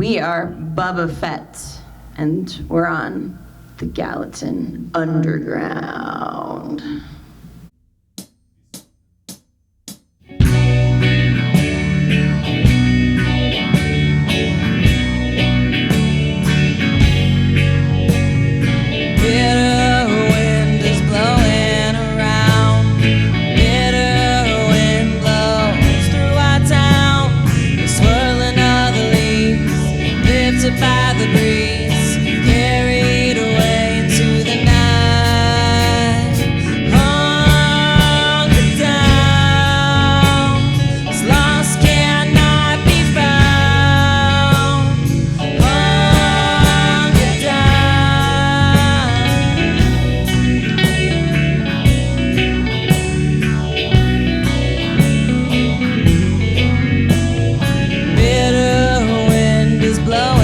We are Bubba Fett, and we're on the Gallatin Underground. By the breeze, carried away into the night. Hunkered down, as lost cannot be found. Hunkered down. Bitter wind is blowing.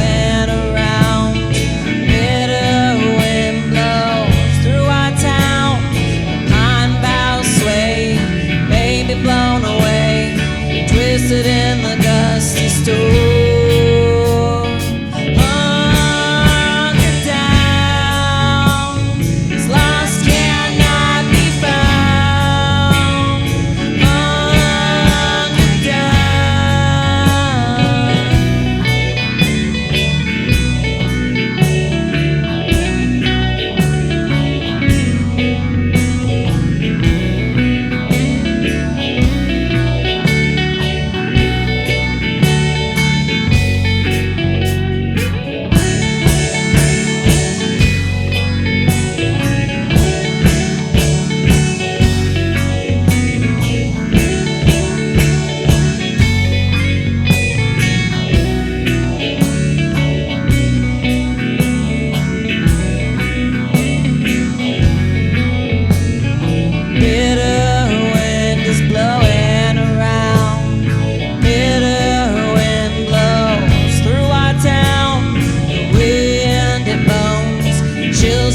Blown away, twisted in the dusty store. Hunkered down, as lost cannot be found. Hunkered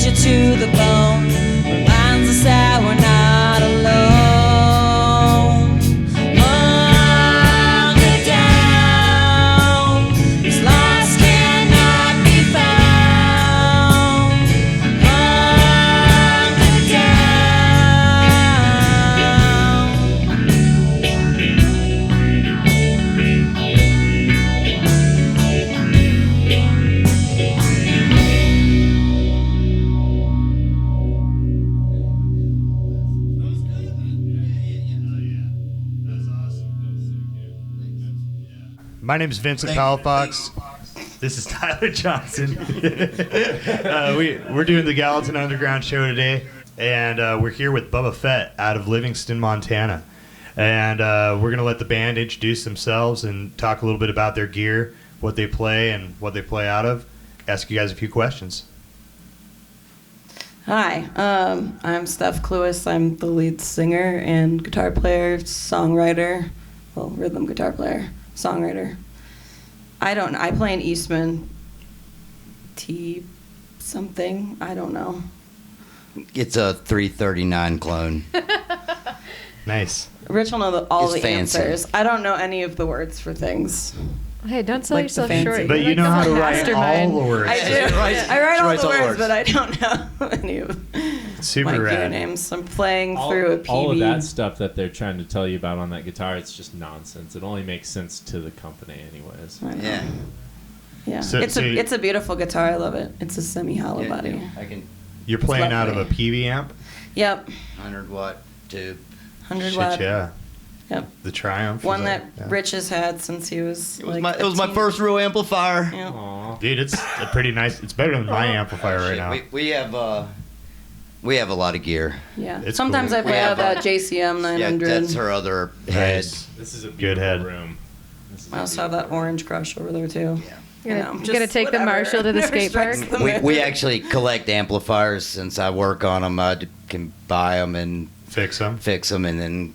you to the bone, reminds us that we're not alone. Hunkered down, as lost cannot be found. Hunkered My name is Vincent Palafox. This is Tyler Johnson. We're doing the Gallatin Underground show today, and we're here with Bubba Fett out of Livingston, Montana. And we're going to let the band introduce themselves and talk a little bit about their gear, what they play, and what they play out of. Ask you guys a few questions. Hi, I'm Steph Cluis. I'm the lead singer and guitar player, songwriter, well, rhythm guitar player, songwriter. I play an Eastman T something. I don't know. It's a 339 clone. Nice. Rich will know all It's the fancy. answers. I don't know any of the words for things. Hey, don't sell Like yourself the fancy- short. But You're you like know how to the write mastermind. all the words. I do. Right. I write She all writes the all the words, words. but I don't know any of Super my rad. gear names. I'm playing through a PB. All of that stuff that they're trying to tell you about on that guitar, it's just nonsense. It only makes sense to the company anyways. I know. Yeah. Yeah, So- it's so a you- it's a beautiful guitar. I love it. It's a semi-hollow Yeah, body. yeah, I can You're playing out of a lovely. PV amp? Yep, 100 watt tube. 100 Shit, watt. yeah. Yep, The Triumph. one is that yeah. Rich has had since he was It was like my a teen. first real amplifier. Yeah. Aw. Dude, it's a pretty nice. It's better than my amplifier right Shit, now. We have a lot of gear. Yeah. It's Sometimes cool. I play We out have of that a- JCM 900. Yeah, that's her other head. Nice. This is a Good beautiful head. room. This is I a also have that Orange Crush over there too. Yeah. You're You gonna, know, you're gonna just take the whatever. Marshall to the Never skate park? strikes the We mood. actually collect amplifiers. Since I work on them, I can buy them and Fix them. fix them and then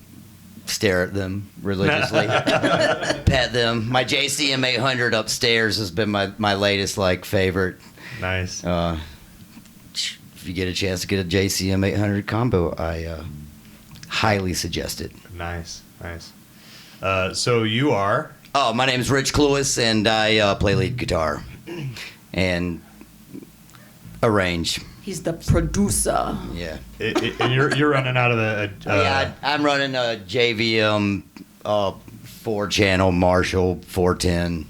stare at them religiously. Pet them. My JCM 800 upstairs has been my latest favorite. Nice. If you get a chance to get a JCM 800 combo, I highly suggest it. Nice. Nice. So you are Oh, my name is Rich Cluis, and I play lead guitar and arrange. He's the producer. Yeah. And you're running out of a. Yeah, I'm running a JVM 4-channel Marshall 410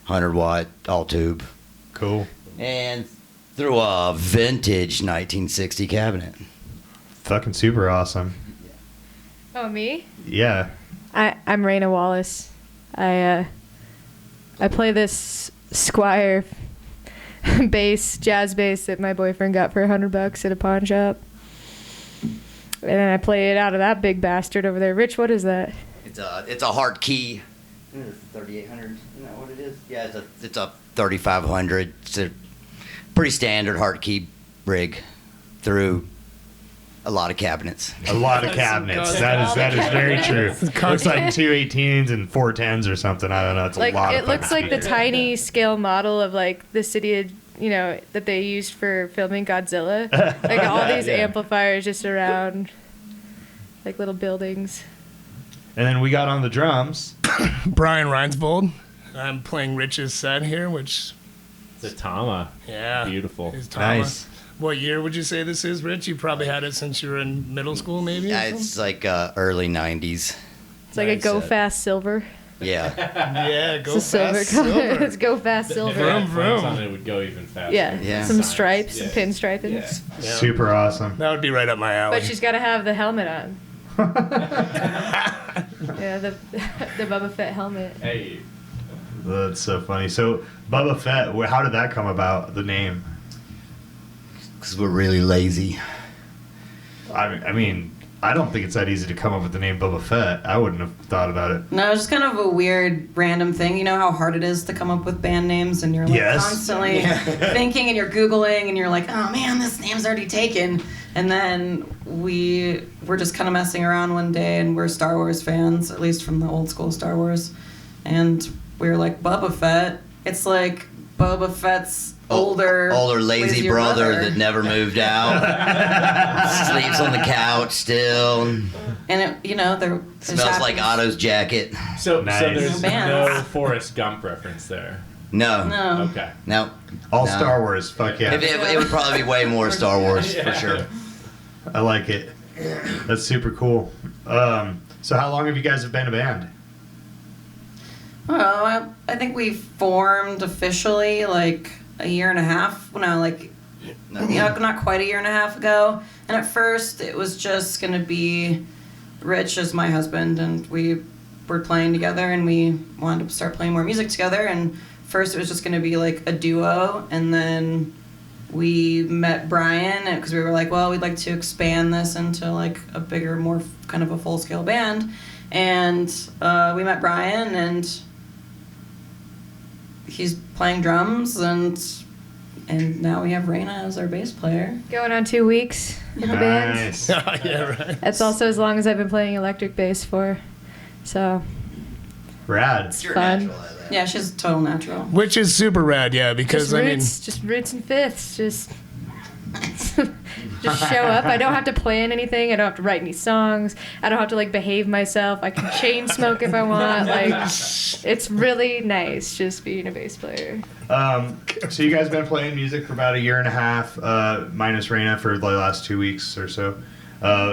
100-watt all tube. Cool. And through a vintage 1960 cabinet. Fucking super awesome. Oh, me? Yeah. I'm Raina Wallace. I play this Squire bass, jazz bass that my boyfriend got for $100 at a pawn shop. And then I play it out of that big bastard over there. Rich, what is that? It's a hard key. 3800. Isn't that what it is? Yeah, it's a 3500. It's a pretty standard hard key rig through a lot of cabinets. A lot of cabinets. That is very true. Looks like 2 18s and 4 10s or something. I don't know. It's a Like lot of it looks fucking like the speakers. tiny scale model of like the city, that they used for filming Godzilla. Like all these Yeah. amplifiers just around, like little buildings. And then we got on the drums. Brian Reinsvold. I'm playing Rich's set here, which, It's a Tama. yeah. Beautiful. Is Tama. Nice. What year would you say this is, Rich? You probably had it since you were in middle school, maybe? Yeah, it's like early 90s. It's like a Nice Go set. Fast Silver. Yeah. Yeah, go It's a silver fast color. silver. It's Go Fast Silver. Vroom, vroom. On it would go even faster. Yeah, Yeah. some Signs. stripes, Yeah. some pinstriping. Yeah. Yeah. Super awesome. That would be right up my alley. But she's got to have the helmet on. Yeah, the Bubba Fett helmet. Hey. That's so funny. So, Bubba Fett, how did that come about, the name? Because we're really lazy. I mean, I don't think it's that easy to come up with the name Bubba Fett. I wouldn't have thought about it. No, it's just kind of a weird, random thing. You know how hard it is to come up with band names, and you're like Yes. constantly thinking, and you're Googling, and you're like, oh man, this name's already taken. And then we were just kind of messing around one day, and we're Star Wars fans, at least from the old school Star Wars. And we were like, Bubba Fett. It's like Boba Fett's older lazy lazier brother that never moved out. Sleeps on the couch still. And it, there Smells like Otto's jacket. So Nice. there's Bands. no Forrest Gump reference there. No. No. Okay. No. All No. Star Wars. Fuck yeah. It would probably be way more Star Wars for sure. I like it. That's super cool. So how long have you guys been a band? Oh, I think we formed officially like a year and a half. No, like not quite a year and a half ago. And at first, it was just gonna be Rich as my husband, and we were playing together, and we wanted to start playing more music together. And first, it was just gonna be like a duo, and then we met Brian because we were like, well, we'd like to expand this into like a bigger, more kind of a full scale band. And we met Brian, and he's playing drums, and now we have Raina as our bass player. Going on 2 weeks with the band. Nice. Yeah, right. That's also as long as I've been playing electric bass for. So Rad. You're Fun. natural at that. Yeah, she's a total natural. Which is super rad, yeah, because, just roots and fifths. Just show up. I don't have to plan anything. I don't have to write any songs. I don't have to like behave myself. I can chain smoke if I want. Like, it's really nice just being a bass player. So you guys been playing music for about a year and a half, minus Raina for the last 2 weeks or so.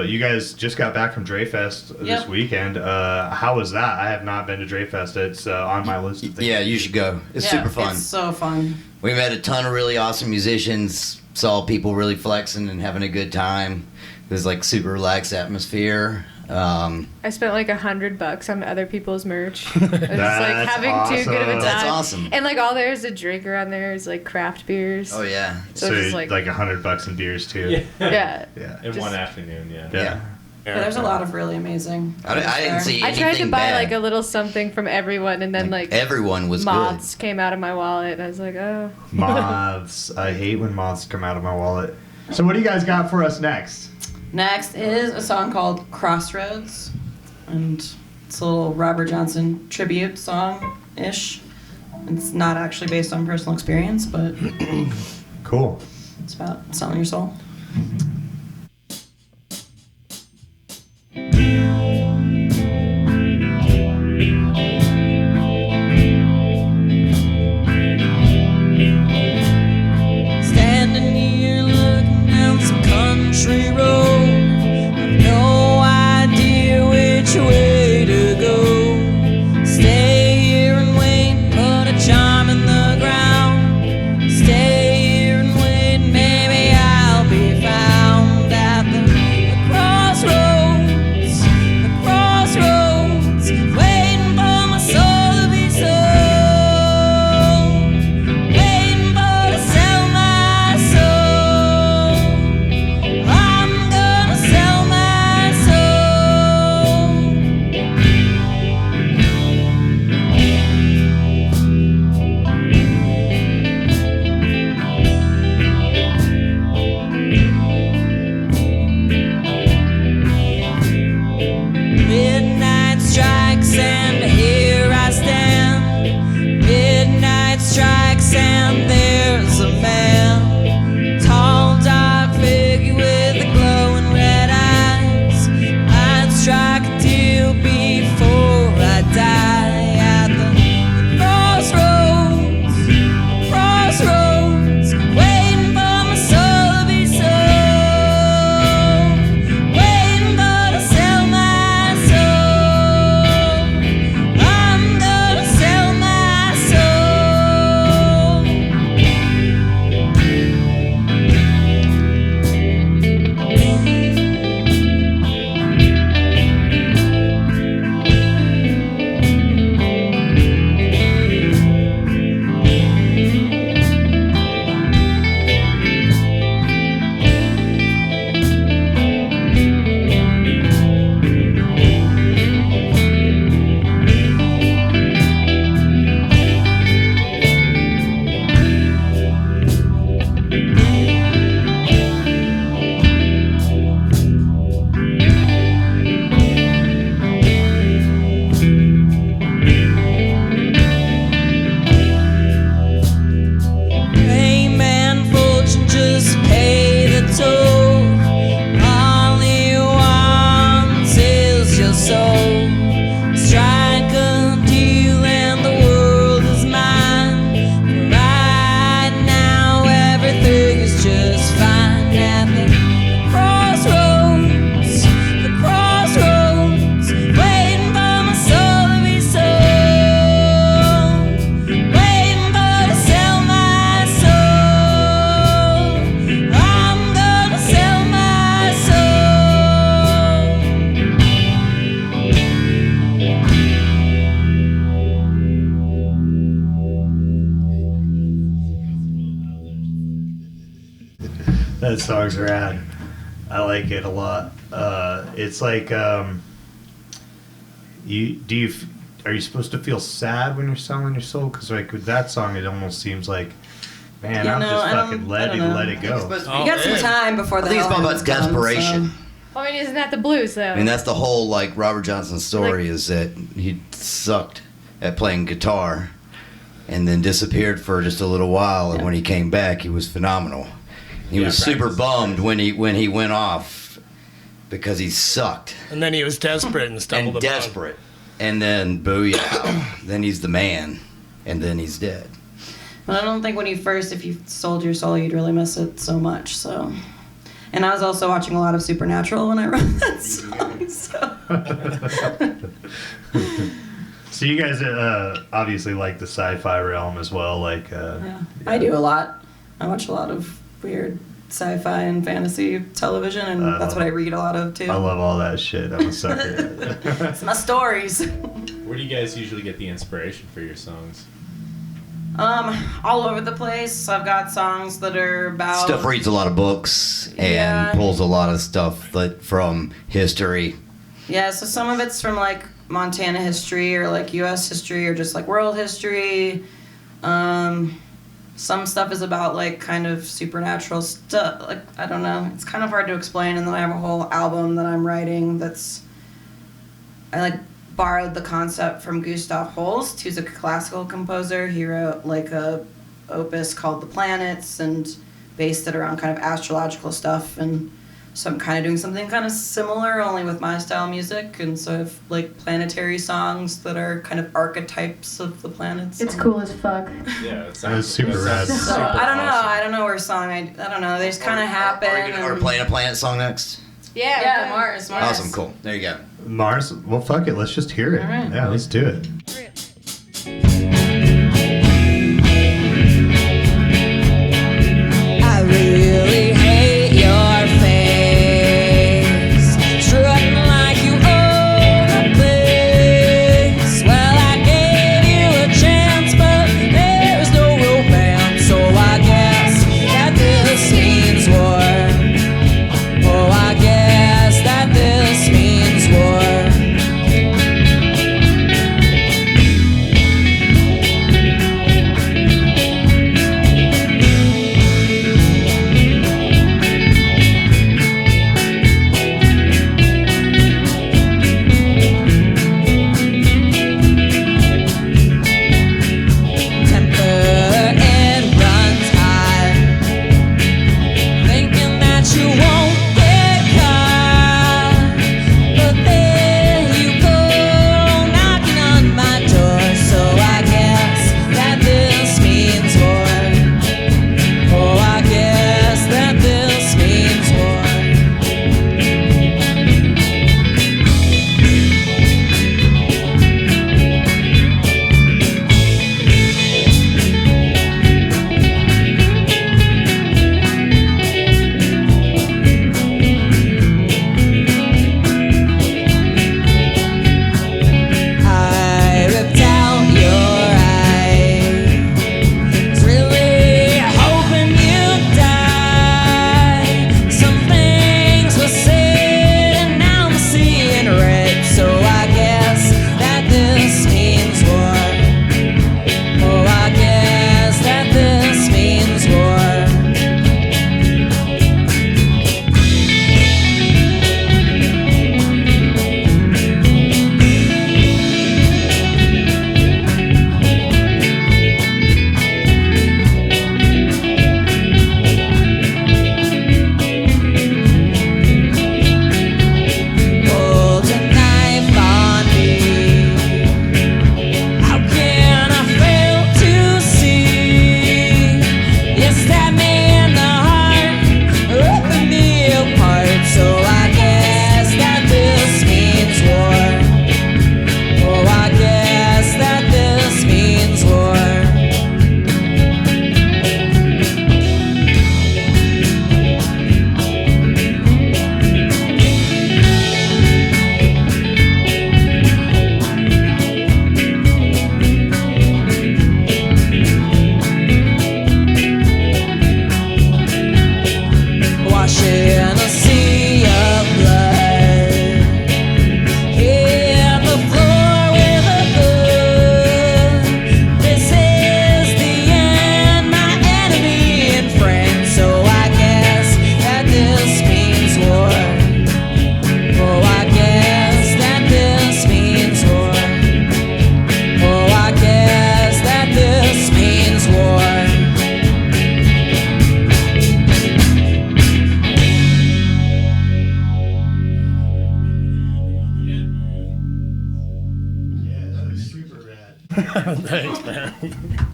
You guys just got back from Dreyfest this Yep. weekend. How was that? I have not been to Dreyfest. It's on my list of things. Yeah, you should go. It's Yeah, super fun. It's so fun. We met a ton of really awesome musicians, saw people really flexing and having a good time. It was like super relaxed atmosphere. I spent like $100 on other people's merch. It's like That's having too good of a time. awesome. That's awesome. And like all there is to drink around there is like craft beers. Oh yeah. So So just like $100 in beers too. yeah. Yeah. In Just- one afternoon, yeah. Yeah. But there's a lot of really amazing. I didn't artists see there. I tried to anything buy bad. like a little something from everyone, and then like everyone was moths came out of my wallet, and I was like, oh. Moths. I hate when moths come out of my wallet. So what do you guys got for us next? Next is a song called Crossroads, and it's a little Robert Johnson tribute song-ish. It's not actually based on personal experience, but Cool. it's about selling your soul. That song's rad. I like it a lot. It's like, are you supposed to feel sad when you're selling your soul? Because like with that song, it almost seems like, man, I'm just fucking let it go. You got some time before the I think it's hell about desperation. I mean, isn't that the blues, though? I mean, that's the whole, like, Robert Johnson's story is that he sucked at playing guitar and then disappeared for just a little while, and when he came back, he was phenomenal. He was super bummed when he went off because he sucked. And then he was desperate and stumbled And upon. desperate. And then, booyah, then he's the man, and then he's dead. But I don't think if you sold your soul, you'd really miss it so much, so. And I was also watching a lot of Supernatural when I wrote that song, so. So you guys obviously like the sci-fi realm as well, like. Yeah, I do a lot. I watch a lot of weird sci-fi and fantasy television, and that's what I read a lot of, too. I love all that shit. I'm a sucker. It's my stories. Where do you guys usually get the inspiration for your songs? All over the place. I've got songs that are about Stuff reads a lot of books and pulls a lot of stuff from history. Yeah, so some of it's from like Montana history or like U.S. history or just like world history. Some stuff is about like kind of supernatural stuff. Like I don't know, it's kind of hard to explain. And then I have a whole album that I'm writing I like borrowed the concept from Gustav Holst, who's a classical composer. He wrote like a opus called The Planets and based it around kind of astrological stuff. And so I'm kind of doing something kind of similar, only with my style music. And so I have like planetary songs that are kind of archetypes of the planets. It's cool as fuck. Yeah, it That was super rad. So I don't know where song I don't know. They just kind of happen. Are we playing a planet song next? Yeah, Mars. Awesome, cool. There you go. Mars? Well, fuck it. Let's just hear it. All right. Yeah, let's do it. I really hate your face, strutting like you own a place. Well, I gave you a chance, but there's no romance, so I guess that this means war. Oh, I guess that this means war.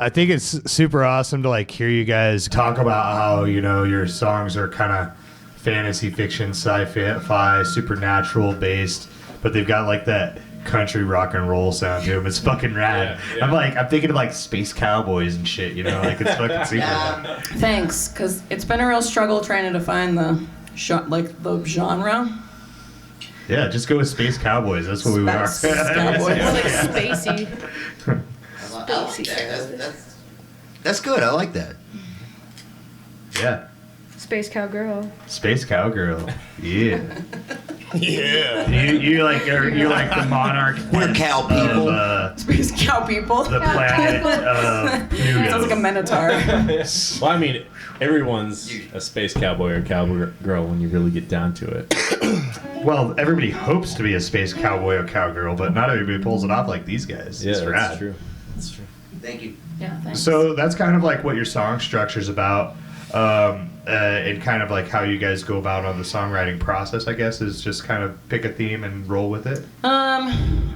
I think it's super awesome to like hear you guys talk about how, you know, your songs are kind of fantasy fiction, sci-fi, supernatural based, but they've got like that country rock and roll sound to them. It's fucking rad. Yeah. I'm thinking of like Space Cowboys and shit, you know, like it's fucking super rad. Thanks, because it's been a real struggle trying to define the genre. Yeah, just go with Space Cowboys. That's what we are. Space Cowboys. More like spacey. That's good. I like that. Yeah. Space cowgirl. Space Cowgirl. Yeah. Yeah. You're like the monarch. We're cow people. Space cow people. The planet of Pluto. Sounds like a minotaur. Well, I mean, everyone's a space cowboy or cowgirl when you really get down to it. Well, everybody hopes to be a space cowboy or cowgirl, but not everybody pulls it off like these guys. Yeah, It's that's rad. true. That's true. Thank you. Yeah, thanks. So that's kind of like what your song structure's about, and kind of like how you guys go about on the songwriting process, I guess, is just kind of pick a theme and roll with it.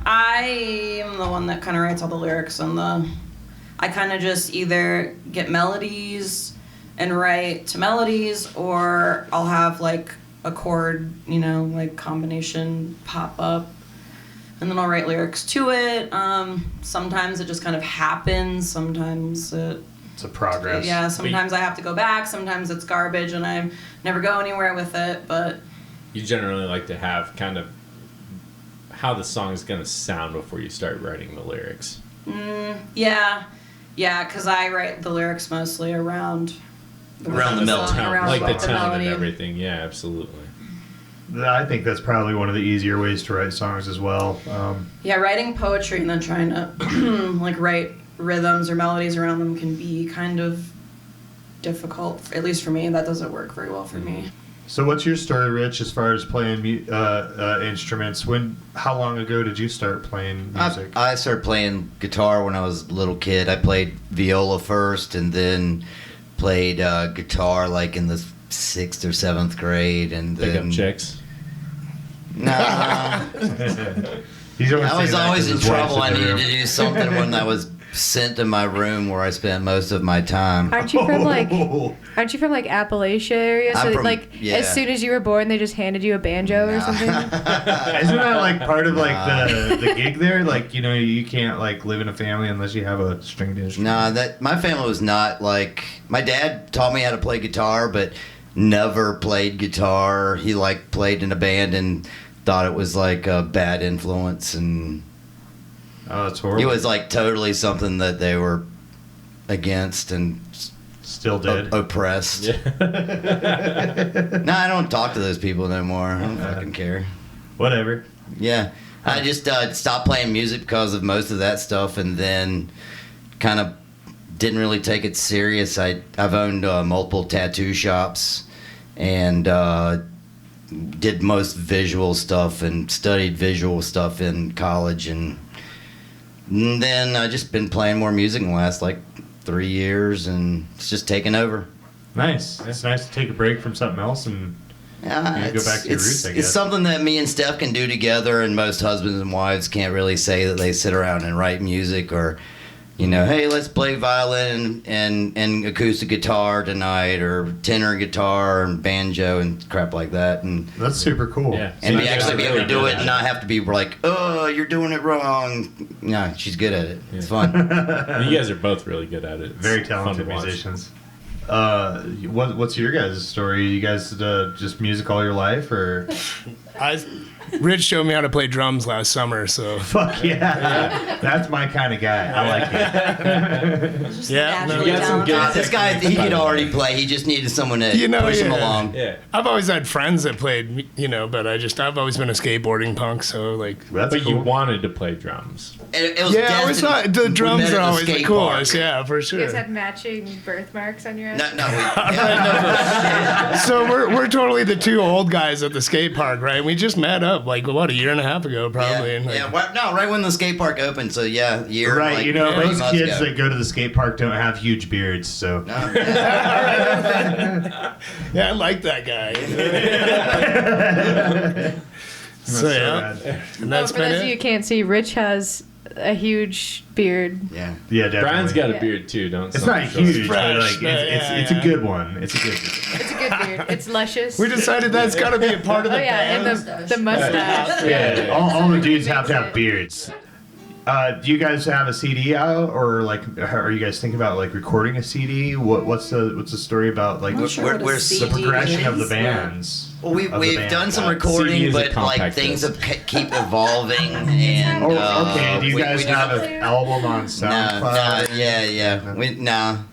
I am the one that kind of writes all the lyrics and I kind of just either get melodies and write to melodies, or I'll have like a chord, you know, like combination pop up, and then I'll write lyrics to it. Sometimes it just kind of happens. Sometimes It's a progress. yeah, sometimes I have to go back. Sometimes it's garbage and I never go anywhere with it, but You generally like to have kind of how the song is going to sound before you start writing the lyrics. yeah, because I write the lyrics mostly around the song, melody. around Like the the tone and melody. everything. Yeah, absolutely. I think that's probably one of the easier ways to write songs as well. Yeah, writing poetry and then trying to like write rhythms or melodies around them can be kind of difficult. At least for me, that doesn't work very well for me. So what's your story, Rich, as far as playing instruments? How long ago did you start playing music? I started playing guitar when I was a little kid. I played viola first, and then played guitar like in the 6th or 7th grade, and Pick then up chicks. Nah. He's I was saying that always 'cause in his wife's trouble. I the needed room. to do something when I was sent to my room where I spent most of my time. Aren't you from like Appalachia area? So I'm from- like yeah. as soon as you were born, they just handed you a banjo or something. Isn't that like part of like the gig there? Like, you know, you can't like live in a family unless you have a stringed instrument. No, that my family was not like. My dad taught me how to play guitar, but never played guitar. He like played in a band and thought it was like a bad influence, and Oh, that's horrible. it was like totally something that they were against and Still did. oppressed. Yeah. No, I don't talk to those people no more. I don't fucking care. Whatever. Yeah, I just stopped playing music because of most of that stuff, and then kind of didn't really take it serious. I've owned multiple tattoo shops, and did most visual stuff and studied visual stuff in college, and then I just been playing more music in the last like 3 years, and it's just taken over. Nice. It's nice to take a break from something else and Yeah, go back to your roots, I it's guess. something that me and Steph can do together, and most husbands and wives can't really say that they sit around and write music, or, you know, hey, let's play violin and acoustic guitar tonight, or tenor guitar and banjo and crap like that, and that's super cool. Yeah. and So be you guys actually are be able really to do good it at and not have to be like, oh, you're doing it wrong. No, she's good at it. It's fun. You guys are both really good at it. It's Very fun talented to watch. musicians. What's your guys' story? You guys just music all your life, or Rich showed me how to play drums last summer, so fuck yeah, that's my kind of guy. I like it. yeah. naturally You got some good talented. This guy, he could already play. He just needed someone to You know, push him yeah. along. Yeah. I've always had friends that played, you know, but I've always been a skateboarding punk, so like. That's But cool. you wanted to play drums. It was Yeah, I always destined. thought the We drums met at are the always the skate coolest. park. Yeah, for You sure. guys had matching birthmarks on your ass. No, yeah. So we're totally the two old guys at the skate park, right? We just met up like what, a year and a half ago, probably. Yeah, and, like, yeah. No, right when the skate park opened. So yeah, year. Right, like, you know, 8 most months kids ago. that go to the skate park don't have huge beards, so. No, yeah. Yeah, I like that guy. so so yeah, rad. and that's For been those of you it. who can't see, Rich has a huge beard. Yeah. Yeah, definitely. Brian's got a Yeah. beard too, don't It's sell not short. huge, but fresh, like it's yeah. a good one. It's a good one. It's a good beard. It's luscious. We decided that's got to be a part of the Oh yeah, band. and the mustache. Yeah, all the dudes have to have beards. Do you guys have a CD out, or like, are you guys thinking about like recording a CD? What's the story about like I'm not sure what a where's the the CD progression of the is. bands? Well, we've of the band? done some CD recording, is a but like compact things disc. have keep evolving. And Oh, okay. Do you we- guys we have don't- an album on No, SoundCloud? no, yeah.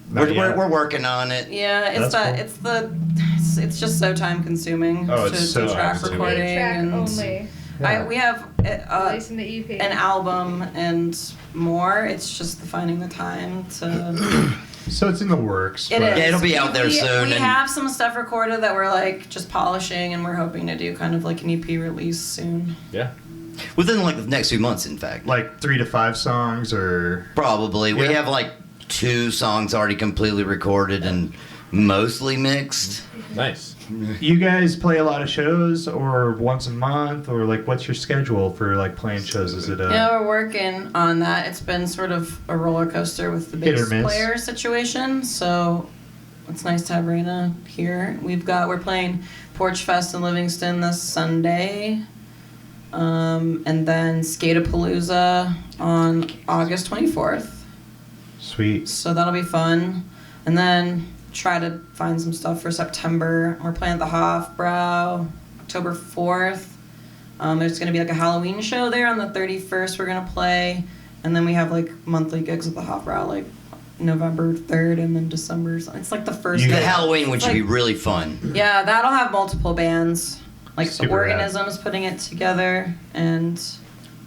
Not We're yet. working on it. Yeah, it's That's it's just so time consuming Oh, to, it's so track time-consuming. recording Track and only. we have Releasing the EP. an album and more. It's just finding the time to. So it's in the works. It but- is. Yeah, it'll be out there we, soon, We and- have some stuff recorded that we're like just polishing, and we're hoping to do kind of like an EP release soon. Yeah. Within like the next few months, in fact. Like 3 to 5 songs, or Probably. We Yeah. have like 2 songs already completely recorded and mostly mixed. Nice. you guys play a lot of shows, or once a month, or like what's your schedule for like playing shows? Is it Yeah, we're working on that. It's been sort of a roller coaster with the Hit or bass miss. player situation. So it's nice to have Raina here. We're playing Porch Fest in Livingston this Sunday, and then Skatapalooza on August 24th. Sweet. So that'll be fun. And then try to find some stuff for September. We're playing at the Hofbrau October 4th. There's going to be like a Halloween show there on the 31st we're going to play. And then we have like monthly gigs at the Hofbrau like November 3rd and then December. It's like the first You The day. guys- Halloween one should like- be really fun. Yeah, that'll have multiple bands. Like Super the Organism's putting it together, and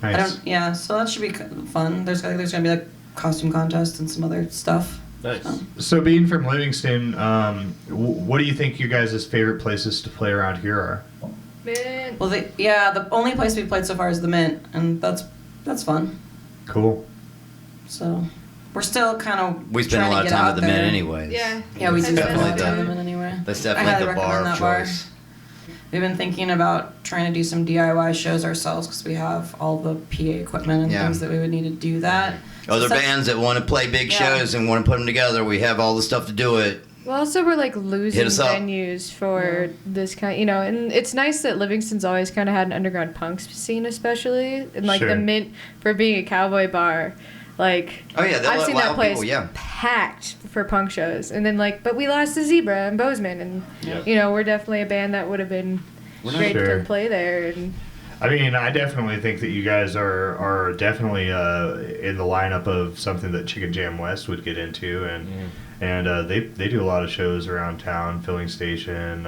I Nice. don't. Yeah, so that should be fun. There's gonna be like costume contest and some other stuff. Nice. So being from Livingston, what do you think you guys' favorite places to play around here are? Man. Well, the only place we've played so far is the Mint, and that's fun. Cool. So we're still kind of. We spend a lot of time at the Mint anyways. Yeah. Yeah, we do That's spend a lot of definitely time the- at the Mint anyway. That's I definitely highly the bar recommend of that bar. choice. We've been thinking about trying to do some DIY shows ourselves because we have all the PA equipment and Yeah. things that we would need to do that. Other So- bands that want to play big Yeah. shows and want to put them together, we have all the stuff to do it. Well, also we're like losing Hit us up. venues for this kind, and it's nice that Livingston's always kind of had an underground punk scene, especially, and like Sure. the Mint for being a cowboy bar, like. Oh yeah, they'll I've let seen loud that place people, yeah. packed for punk shows, and then but we lost to Zebra and Bozeman, and Yeah. we're definitely a band that would have been We're not great sure. to play there, and I mean, I definitely think that you guys are definitely in the lineup of something that Chicken Jam West would get into, and they do a lot of shows around town. Filling Station,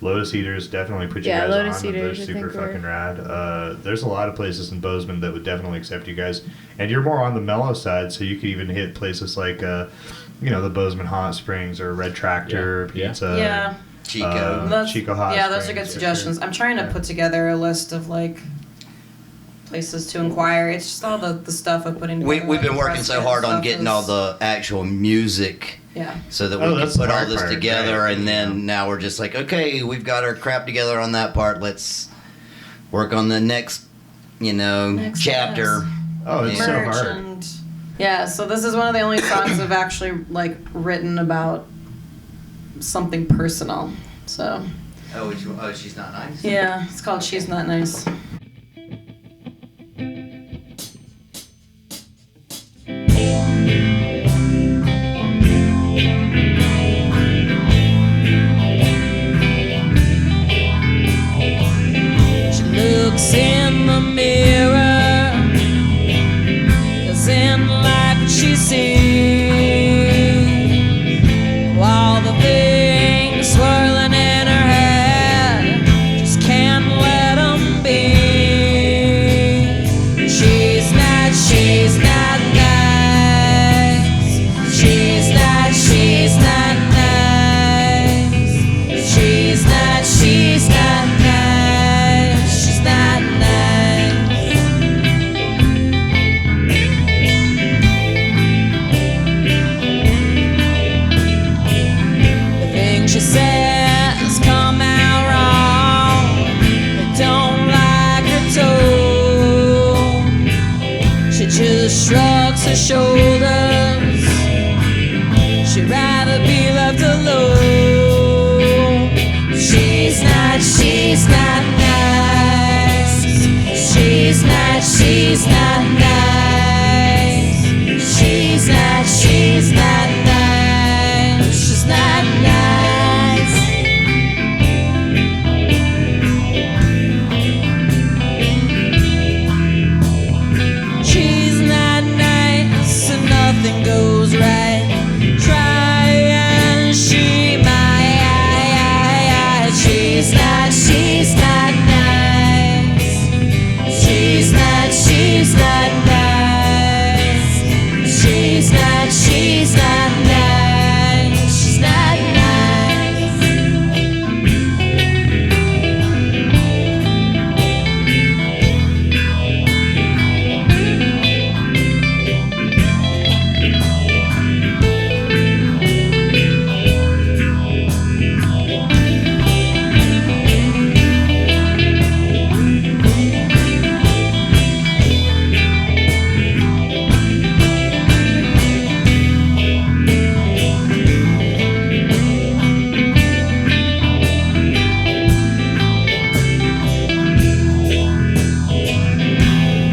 Lotus Eaters definitely put you Yeah, guys Lotus on. and Eaters, they're I super think we're- fucking rad. There's a lot of places in Bozeman that would definitely accept you guys, and you're more on the mellow side, so you could even hit places like the Bozeman Hot Springs or Red Tractor Yeah. Pizza. Yeah. Chico. Chico Hot Yeah, those are Springs, good for suggestions. sure. I'm trying to put together a list of like places to inquire. It's just all the stuff of putting together. We've been like, working press so kit hard on stuff getting is- all the actual music Yeah. so that we Oh, can that's the put all hard this part, together, right. and then now we're just like, okay, we've got our crap together on that part. Let's work on the next, Next chapter. Oh, it's so Merch hard. and yeah. So this is one of the only songs I've actually like written about something personal. So Oh, she's not nice. yeah, it's called "She's Not Nice." She looks in the mirror, doesn't like what she sees. All the things swirling in her head, just can't let them be. she'd rather be left alone. She's not nice. She's not nice. She's not nice. She's not nice. She's not nice. She's not nice and nothing goes right. Try and she might. She's not nice. She's not nice. She's not nice. She's not nice. She's not nice. She's not nice.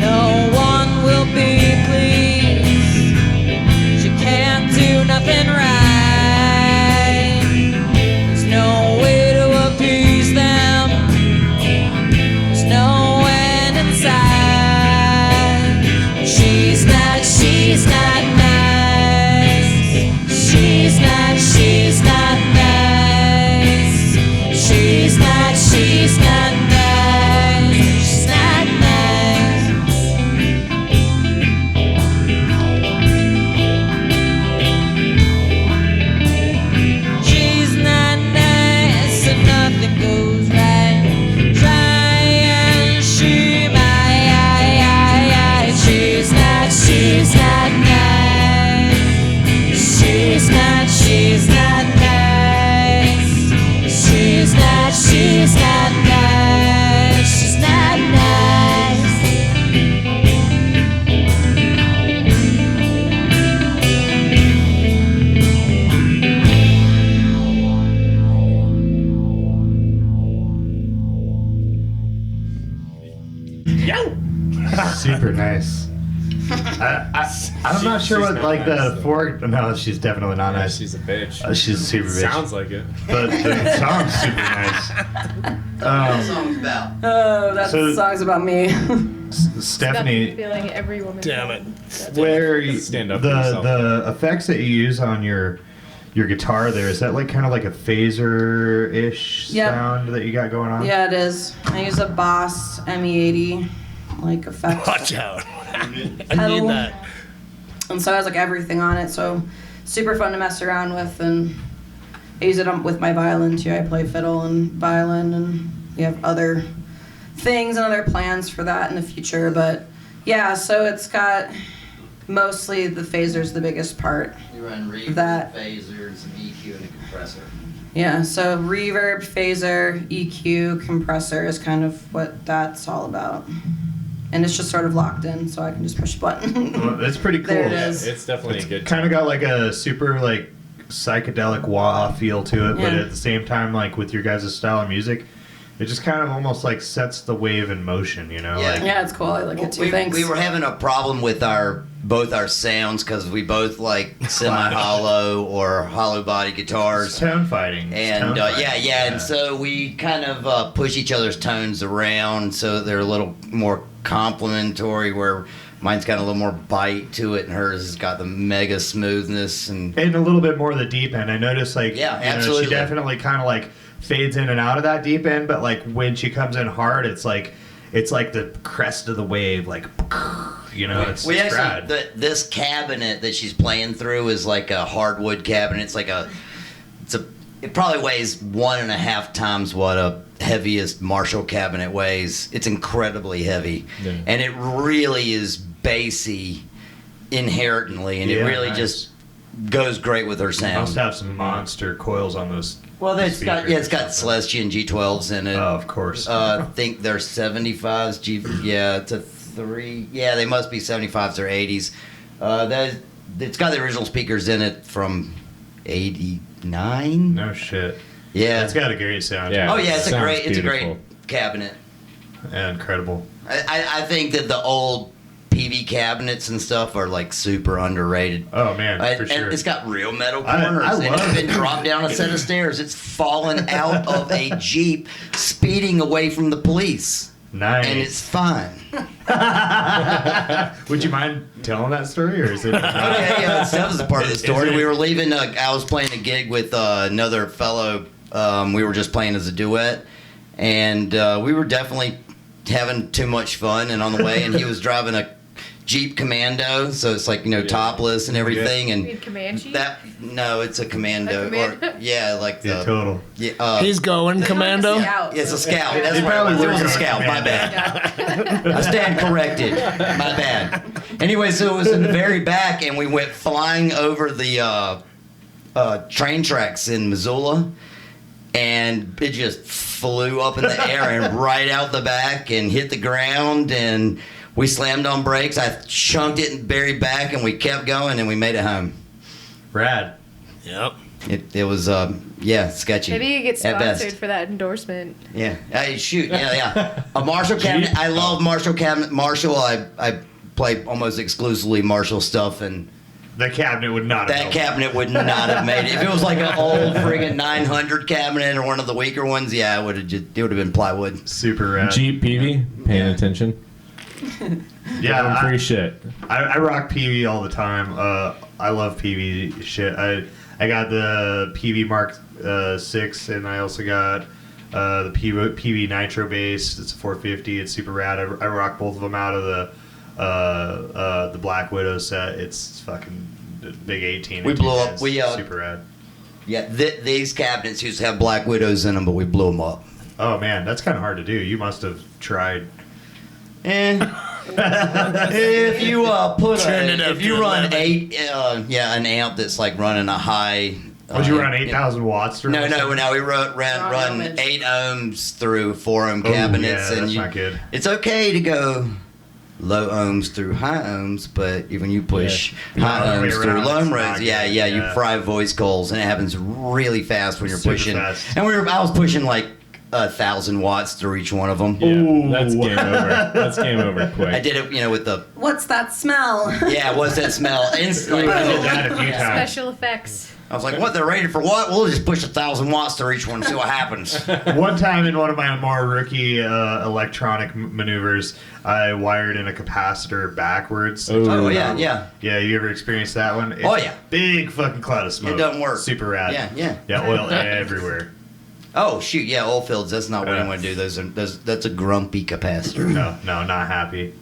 No one will be pleased. She can't do nothing right. There's no way to appease them. There's no end in sight. She's not nice. She's not nice. She's not nice. She's not nice. She's not nice. She's not nice. She's not nice and nothing goes right. Try and she might. She's not nice. She's not nice. She's not nice. She's not nice. She's not nice. She's not nice. Super nice. I'm not sure she's what not like nice, the four. No, she's definitely not Yeah, nice. she's a bitch. She's a super bitch. Sounds like it. But the song's super nice. song's about? Oh, that So- song's about me. Stephanie, Feeling every woman. Damn it. where you, Stand up for the yourself. effects that you use on your guitar there, is that like kind of like a phaser-ish Yep. sound that you got going on? Yeah, it is. I use a Boss ME80 like effect. Watch out. I Pedal. need that. And so it has like everything on it, so super fun to mess around with. And I use it with my violin too. I play fiddle and violin, and we have other things and other plans for that in the future. But yeah, so it's got mostly the phaser's the biggest part. You run reverb, That- phaser, some EQ, and a compressor. Yeah, so reverb, phaser, EQ, compressor is kind of what that's all about. And it's just sort of locked in, so I can just push a button. Well, that's pretty cool. There it Yeah, is. it's definitely a good. Kind of got like a super like psychedelic wah feel to it, but Yeah. at the same time, like with your guys' style of music, it just kind of almost like sets the wave in motion, you know? Yeah. Like, Yeah, it's cool. I like it too. Thanks. We were having a problem with both our sounds because we both like semi-hollow or hollow body it's guitars. tone fighting. It's And tone fighting. and so we kind of push each other's tones around so they're a little more complementary. Where mine's got a little more bite to it, and hers has got the mega smoothness. And And a little bit more of the deep end. I noticed, like, Yeah, you know, absolutely. she definitely kind of like fades in and out of that deep end, but like when she comes in hard, it's like the crest of the wave, like, you know, it's we rad. actually this cabinet that she's playing through is like a hardwood cabinet. It probably weighs 1.5 times what a heaviest Marshall cabinet weighs. It's incredibly heavy, Yeah. and it really is bassy inherently, and it Yeah, really nice. just goes great with her Must sound. have some monster coils on those. Well, it's got speakers it's got or something. Celestian G12s in it. Oh, of course. I think they're 75s. It's a 3. Yeah, they must be 75s or 80s. It's got the original speakers in it from '89. No shit. Yeah. It's got a great sound. Yeah. Oh yeah, it's a Sounds great beautiful. cabinet. Yeah, incredible. I think that the old PV cabinets and stuff are like super underrated. Oh man, for And sure. it's got real metal I corners. And love it's it. been dropped down a set of stairs. It's fallen out of a Jeep speeding away from the police. Nice. And it's fine. Would you mind telling that story, or is it? Okay, yeah, that was a part of the Is story. it- We were leaving. I was playing a gig with another fellow. We were just playing as a duet, and we were definitely having too much fun. And on the way, and he was driving a Jeep Commando, so it's like topless and everything. You And mean Comanche? no, it's a Commando. A Commando? Or, yeah, like the Yeah, total. yeah. He's going commando. It's a scout. That's It right. probably It was a works scout. on My bad. I stand corrected. My bad. Anyway, so it was in the very back, and we went flying over the train tracks in Missoula, and it just flew up in the air and right out the back and hit the ground, and we slammed on brakes. I chunked it in the very back, and we kept going, and we made it home. Rad. Yep. It was sketchy. Maybe you get at best. sponsored for that endorsement. Yeah. Shoot. Yeah. A Marshall cabinet. I love Marshall cabinet. Marshall. I play almost exclusively Marshall stuff, and The cabinet would not. that have cabinet would not have made it. If it was like an old friggin' 900 cabinet or one of the weaker ones, yeah, it would have been plywood. Super rad. Jeep PV, paying Yeah. attention. Yeah, Give 'em free I, shit. I rock PV all the time. I love PV shit. I got the PV Mark 6, and I also got the PV Nitro bass. It's a 450. It's super rad. I rock both of them out of the Black Widow set. It's fucking big 18. We blew up- It's we, super rad. Yeah, these cabinets used to have Black Widows in them, but we blew them up. Oh man, that's kind of hard to do. You must have tried. If you Turn it up if you to run 11. an amp that's like running a high. Would you run 8,000 watts through? No, this? we run ohmage. 8 ohms through 4 ohm Oh, cabinets, yeah, and that's not good. It's okay to go low ohms through high ohms, but when you push Yeah. high The other way ohms through around, low it's ohms, not yeah, good. you Yeah. fry voice coils, and it happens really fast when you're Super pushing. fast. And I was pushing like 1,000 watts through each one of them. Yeah, Ooh. that's game over. That's game over quick. I did it, with the What's that smell? what's that smell? Instantly, I did that a few times. Special effects. I was like, what? They're rated for what? We'll just push 1,000 watts through each one and see what happens. One time in one of my more rookie electronic maneuvers, I wired in a capacitor backwards. Oh yeah. Yeah, you ever experienced that one? It's Oh, yeah. Big fucking cloud of smoke. It doesn't work. Super rad. Yeah. Yeah, oil everywhere. Oh shoot, yeah, oil fields. That's not what Yeah. you want to do. That's a grumpy capacitor. No, not happy.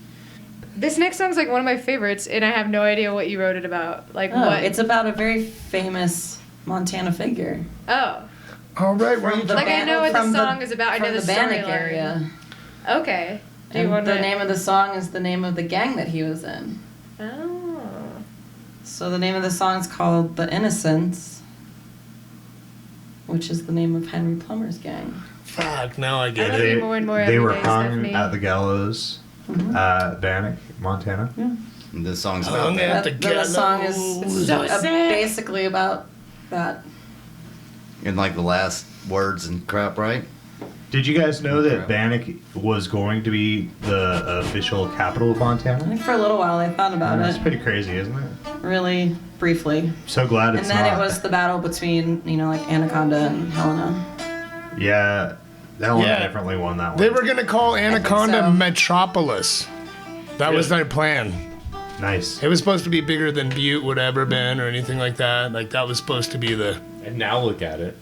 This next song's like one of my favorites, and I have no idea what you wrote it about. Like Oh, what? it's about a very famous Montana figure. Oh, All right, where are you From the Like, I know what the from song is about. I know from the the Bannock storyline. area. okay. Do you And want the name of the song is the name of the gang that he was in. Oh. So the name of the song is called The Innocents, which is the name of Henry Plummer's gang. Fuck, now I get I love it. you more and more They every were day, hung Stephanie. at the gallows at Bannock, Montana. This song's about Hung that. at the The song is So sad. basically about that. In like the last words and crap, right? Did you guys know that Bannock was going to be the official capital of I Montana? think for a little while I thought about That's it, pretty crazy, isn't it? really briefly. So glad And it's then not. it was the battle between, like Anaconda and Helena. Yeah, that one Yeah. definitely won that one. They were gonna call Anaconda so. Metropolis. That was Yeah. their plan. nice. It was supposed to be bigger than Butte would ever been or anything like that. Like that was supposed to be the. And now look at it.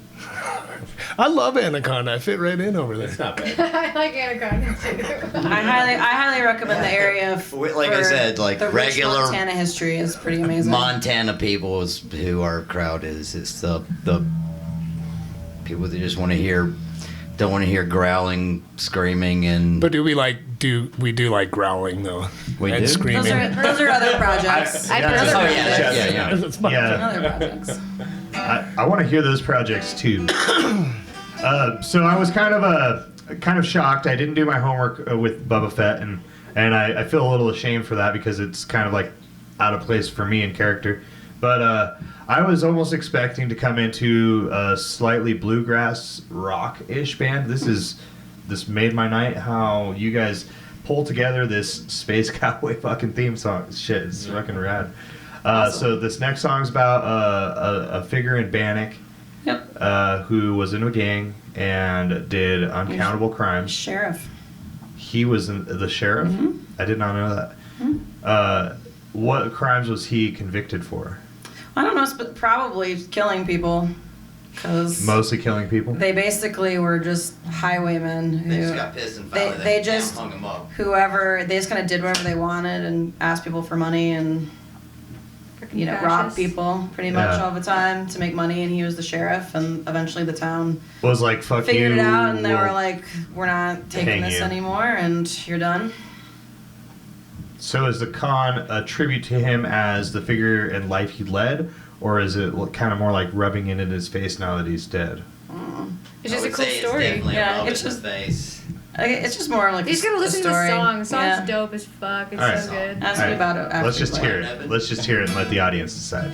I love Anaconda. I fit right in over It's there. not bad. I like Anaconda too. I highly recommend the area. Like I for said, like the rich regular Montana history is pretty amazing. Montana people is who our crowd is. It's the people that just want to don't want to hear growling, screaming, and But do we do like growling though? We and do? screaming. those are other projects. I Those prefer are oh yeah, projects. yeah. That's my- Yeah, Other projects. I want to hear those projects too. So I was kind of shocked. I didn't do my homework with Bubba Fett, and I feel a little ashamed for that because it's kind of like out of place for me in character. But I was almost expecting to come into a slightly bluegrass rock-ish band. This made my night. How you guys pull together this space cowboy fucking theme song. Shit, it's fucking rad. So this next song's about a figure in Bannock. Yep. Who was in a gang and did uncountable crimes. Sheriff. He was the sheriff? Mm-hmm. I did not know that. Mm-hmm. What crimes was he convicted for? I don't know, but probably killing people. Cause Mostly killing people? they basically were just highwaymen who They just got pissed and finally they just hung him up. whoever they just kind of did whatever they wanted and asked people for money and robbed fascist. people pretty much Yeah. all the time to make money, and he was the sheriff, and eventually the town Was like, fuck figured you. it out, and they were we'll- like, we're not taking hang this you. anymore, and you're done. So is the con a tribute to him as the figure in life he led? Or is it kind of more like rubbing it in his face now that he's dead? It's I just a would cool say story. It's definitely Yeah, a rub it's in the just- face. It's just more like You just gotta a listen to the story. song. The song's Yeah. dope as fuck. It's All right. so good. Ask All me right. about it after Let's you just play hear it. it. Let's just hear it and let the audience decide.